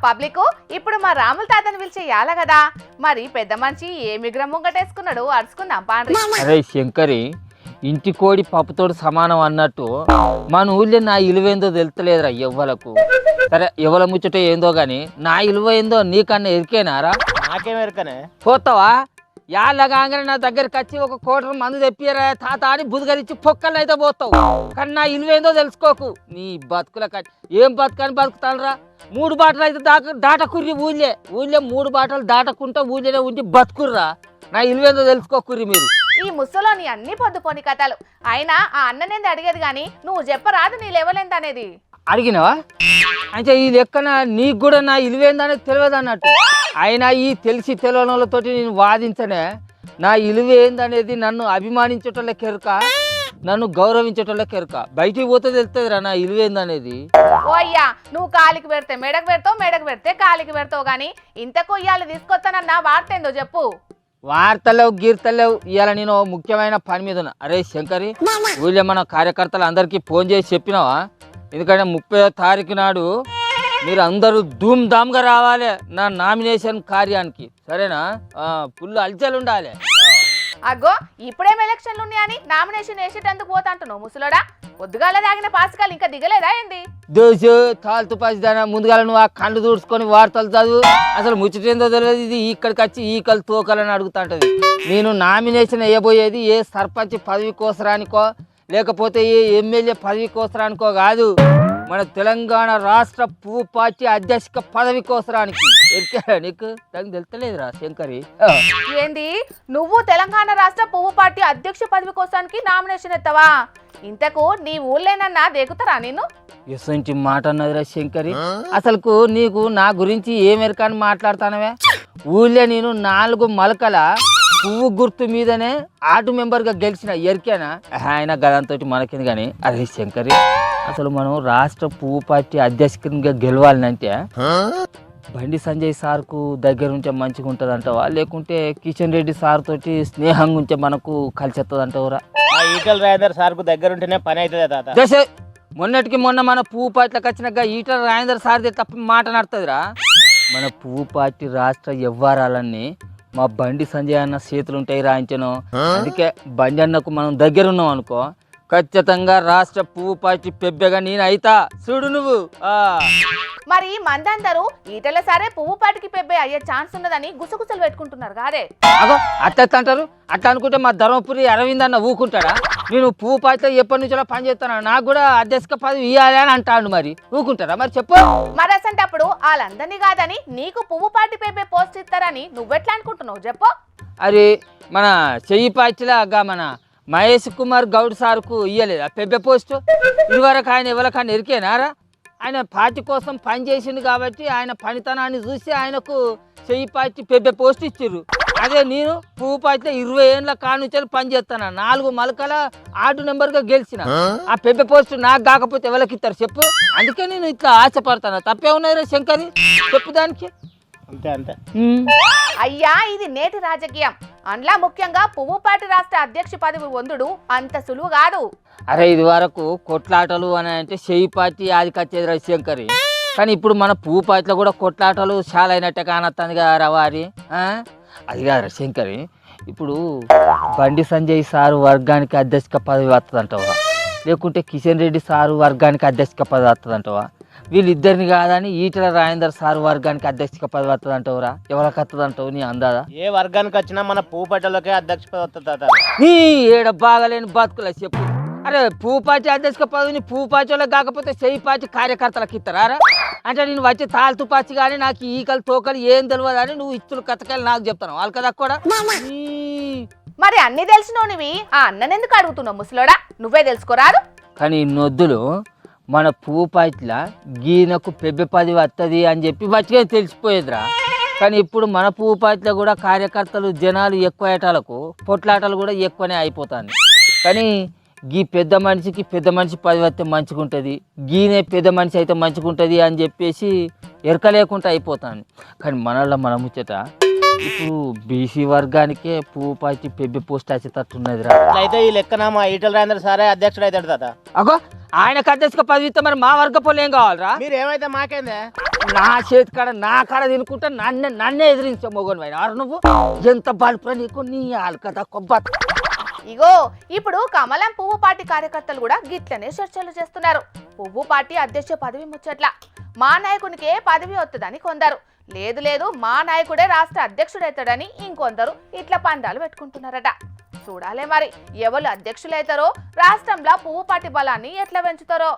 Public ఇప్పుడు మా రాముల తాతని పిలిచి యాల కదా మరి పెద్ద మనిషి ఏ మిగ్రం ముంగటేసుకున్నాడు అరుచుకుందాం పాండ్రి. అరే శంకరి, ఇంటి కోడి పప్పుతోడు సమానం అన్నట్టు మన ఊళ్ళో నా ఇలువేందో తెలుస్తలేదురా ఎవ్వలకు. సరే ఎవల ముచ్చట ఏందో గాని నా ఇలువ ఏందో నీకన్నా ఎరికేనారా? నాకేం ఎరకనే పోతావా? యాళ్ళ కాగానే నా దగ్గరికి వచ్చి ఒక కోటర్ మందు తెప్పియరా తాత అని బుధగరిచ్చి పొక్కలు అయితే పోతావు. కానీ నా ఇలువేందో తెలుసుకోకు. నీ బతుకుల ఏం బతుకని బతుకుతానరా? 3 బాటలు అయితే దాటకుర్రి ఊళ్ళే 3 బాటలు దాటకుంటా ఊళ్ళోనే ఉండి బతుకుర్రా. నా ఇలువేందో తెలుసుకోకుర్రి మీరు. ఈ ముసలోని అన్ని పొద్దుపోని కథలు. అయినా ఆ అన్ననేంది అడిగేది గాని నువ్వు చెప్పరాదు నీ లెవెల్ ఎంత అనేది. అడిగినావా? అంటే ఈ లెక్కన నీకు కూడా నా ఇలువేందనేది తెలియదు అన్నట్టు. అయినా ఈ తెలిసి తెలియని వాళ్ళతోటి నేను వాదించనే. నా ఇలువేందనేది నన్ను అభిమానించేటోళ్ళకి ఎరుక, నన్ను గౌరవించేటోళ్ళకి ఎరుక. బయటికి పోతే తెలుస్తుందిరా నా ఇలువేందనేది. ఓ అయ్యా, నువ్వు కాలికి పెడితే మెడకు పెడతావు, మెడకు పెడితే కాలికి పెడతావు గాని ఇంత కొయ్యాలు తీసుకొస్తానన్నా వార్తేందో చెప్పు. వార్తలేవు గీర్తలేవు. ఇవాళ నేను ముఖ్యమైన పని మీద ఉన్నా. అరే శంకరి, ఊళ్ళో మన కార్యకర్తలు అందరికీ ఫోన్ చేసి చెప్పినావా? ఎందుకంటే 30వ తారీఖు నాడు మీరు అందరూ ధూమ్ ధామ్గా రావాలి నా నామినేషన్ కార్యానికి. సరేనా? ఫుల్ అల్చలు ఉండాలి. అగ్గో ఇప్పుడేం ఎలక్షన్లు ఉన్నాయని నామినేషన్ వేసేటందుకు పోతా అంటున్నావు ముసలోడా. పొద్దుగాల తాగిన పాసికాలు ఇంకా దిగలేదా ఏంది? దోశ తాళతు పాసిదానా ముందుగా నువ్వు ఆ కళ్ళు దూడ్చుకొని వార్తలు చదువు. అసలు ముచ్చటేందో తెలియదు. ఇది ఇక్కడికి వచ్చి ఈకలు తోకలని అడుగుతుంటది. నేను నామినేషన్ వేయబోయేది ఏ సర్పంచ్ పదవి కోసరానికో లేకపోతే ఏ ఎమ్మెల్యే పదవి కోసరానికో కాదు, మన తెలంగాణ రాష్ట్ర పువ్వు పార్టీ అధ్యక్ష పదవి కోసరానికి. నీకు తెలుస్తలేదురా శంకరి? ఏంది నువ్వు తెలంగాణ రాష్ట్ర పువ్వు పార్టీ అధ్యక్ష పదవి కోసానికి నామినేషన్ ఎత్తావా? ఇంతకు నీ ఊళ్ళేనన్నా దేకుతారా నేను? ఎసంటి మాట అన్నదిరా శంకరి. అసలుకు నీకు నా గురించి ఏమెరకని మాట్లాడతానవే? ఊళ్ళో నేను 4 మలకల పువ్వు గుర్తు మీదనే ఆర్డు మెంబర్గా గెలిచిన ఎరికేనా? ఆయన గదంతో మనకింది. కానీ అరే శంకరి, అసలు మనం రాష్ట్ర పువ్వు పార్టీ అధ్యక్షునిగా గెలవాలంటే బండి సంజయ్ సార్కు దగ్గర ఉంటే మంచిగా ఉంటుంది అంటావా, లేకుంటే కిషన్ రెడ్డి సార్ తోటి స్నేహంగా ఉంటే మనకు కలిసి వస్తుంది అంటావురా? ఈటల రాజేందర్ సార్కు దగ్గర ఉంటేనే పని అవుతుంది తాత. దశ మొన్నటికి మొన్న మన పువ్వు పార్టీలకు వచ్చినాక ఈటల రాజేందర్ సార్ది తప్ప మాట నడుతుందిరా. మన పువ్వు పార్టీ రాష్ట్ర వ్యవహారాలన్నీ మా బండి సంజయ్ అన్న చేతులు ఉంటాయి రాయించను. అందుకే బండి అన్నకు మనం దగ్గర ఉన్నాం అనుకో, ఖచ్చితంగా రాష్ట్ర పువ్వు పార్టీ పెబ్బెగా నేను అయితా. చూడు నువ్వు. మరి మందందరూ ఈటల సరే పువ్వు పాటికి పెబ్బే అయ్యే ఛాన్స్ ఉన్నదని గుసగుసలు పెట్టుకుంటున్నారు కాదే. అగో అట్లా అంటారు. అట్లా అనుకుంటే మా ధర్మపురి అరవింద్ అన్న ఊకుంటాడా? నేను పువ్వు పార్టీలో ఎప్పటి నుంచో పని చేస్తాను, నాకు కూడా అధ్యక్ష పదవి ఇవ్వాలి అని అంటాడు. మరి ఊకుంటారా? మరి చెప్పు. మరి అసంటప్పుడు వాళ్ళందరినీ కాదని నీకు పువ్వు పార్టీ పెబ్బే పోస్ట్ ఇస్తారని నువ్వెట్లా అనుకుంటున్నావు చెప్పు. అరే మన చెయ్యి పార్టీలాగా మన మహేష్ కుమార్ గౌడ్ సార్కు ఇయ్యలేదు పెబ్బె పోస్టు. ఇదివరకు ఆయన ఎవరికైనా ఎరికేనారా? ఆయన పార్టీ కోసం పని చేసిండు కాబట్టి ఆయన పనితనాన్ని చూసి ఆయనకు చెయ్యి పార్టీ పెబ్బె పోస్ట్ ఇచ్చిర్రు. అదే నేను పువ్వు పార్టీలో 20 ఏళ్ళ కానుంచాలి పని చేస్తాను. 4 మలకల ఆర్డు నెంబర్గా గెలిచిన. ఆ పెబ్బె పోస్ట్ నాకు కాకపోతే ఎవరికి ఇస్తారు చెప్పు? అందుకే నేను ఇట్లా ఆశపడతాను. తప్పే ఉన్నది శంకరి, చెప్పు దానికి. అంతే అంతే. అయ్యా, ఇది నేటి రాజకీయం. అందులో ముఖ్యంగా పువ్వు పార్టీ రాష్ట్ర అధ్యక్ష పదవి పొందుడు అంత సులువు కాదు. అరే ఇది వరకు కొట్లాటలు అని అంటే చెయ్యి పార్టీ ఆదికొచ్చేది రవిశంకరి. కానీ ఇప్పుడు మన పువ్వు పార్టీలో కూడా కొట్లాటలు చాలా అయినట్టే కానొస్తుంది కదా రవారి. అది కాదు రవిశంకరి, ఇప్పుడు బండి సంజయ్ సారు వర్గానికి అధ్యక్ష పదవి వస్తుంది అంటావా, లేకుంటే కిషన్ రెడ్డి సారు వర్గానికి అధ్యక్ష పదవి వస్తుంది అంటావా? వీళ్ళిద్దరిని కాదని ఈటల రాజేందర్ సార్ వర్గానికి అధ్యక్ష పదవి వస్తుంది అంటావురా? ఎవరికి వస్తుంది అంటావు నీ అందాదా? ఏ వర్గానికి వచ్చినా మన పువ్వు పట్టలోకే అధ్యక్ష పదవి వస్తుంది తాత. నీ ఏడ బాగలేని బతుకులే చెప్పు. అరే పువ్వు పార్టీ అధ్యక్ష పదవిని పువ్వు పార్టీలకు కాకపోతే చెయ్యి పార్టీ కార్యకర్తలకు ఇస్తారా? అంటే నేను వచ్చి తాళతు పాచి కానీ నాకు ఈకలు తోకలు ఏం తెలియదు అని నువ్వు ఇస్తులు కథకాయలు నాకు చెప్తాను. వాళ్ళ కదా కూడా. మరి అన్ని తెలిసినోనివి ఆ అన్ననెందుకు అడుగుతున్నావు ముసలోడా? నువ్వే తెలుసుకోరాదు. కానీ నొద్దులు మన పువ్వు పార్టీలో గీనకు పెబ్బె పదవి వస్తుంది అని చెప్పి మంచిగా తెలిసిపోయేదిరా. కానీ ఇప్పుడు మన పువ్వు పార్టీలో కూడా కార్యకర్తలు జనాలు ఎక్కువ ఏటాలకు పొట్లాటలు కూడా ఎక్కువనే అయిపోతాయి. కానీ గీ పెద్ద మనిషికి పెద్ద మనిషి పదవి వస్తే మంచిగా ఉంటుంది, గీనే పెద్ద మనిషి అయితే మంచిగా ఉంటుంది అని చెప్పేసి ఎరక లేకుండా అయిపోతాను. కానీ మనలో మన ముచ్చట ఇప్పుడు బీసీ వర్గానికే పువ్వు పార్టీ పెబ్బి పోస్ట్ వచ్చేటట్టున్నదిరా. అయితే ఈ లెక్కన మా ఈటల రాజేందర్ సారే అధ్యక్షుడు అవుతాడు తాత. అగో ఆయనకు అధ్యక్ష పదవి ఇస్తే మరి మా వర్గ పోలు ఏం కావాలరా? మీరు ఏమైతే మాకేందే? నా చేతి కాడ నా కాడ తినుకుంటా నన్నే ఎదిరించా మొగను పైన నువ్వు ఎంత బలుపురా నీకు నీ ఆల్కదా కొబ్బ. ఇగో ఇప్పుడు కమలం పువ్వు పార్టీ కార్యకర్తలు కూడా గిట్లనే చర్చలు చేస్తున్నారు. పువ్వు పార్టీ అధ్యక్ష పదవి ముచ్చట్ల మా నాయకునికే పదవి వస్తుందని కొందరు, లేదు లేదు మా నాయకుడే రాష్ట్ర అధ్యక్షుడైతాడని ఇంకొందరు ఇట్లా పందాలు పెట్టుకుంటున్నారట. చూడాలే మరి ఎవరు అధ్యక్షులైతారో, రాష్ట్రంలో పువ్వు పార్టీ బలాన్ని ఎట్లా పెంచుతారో.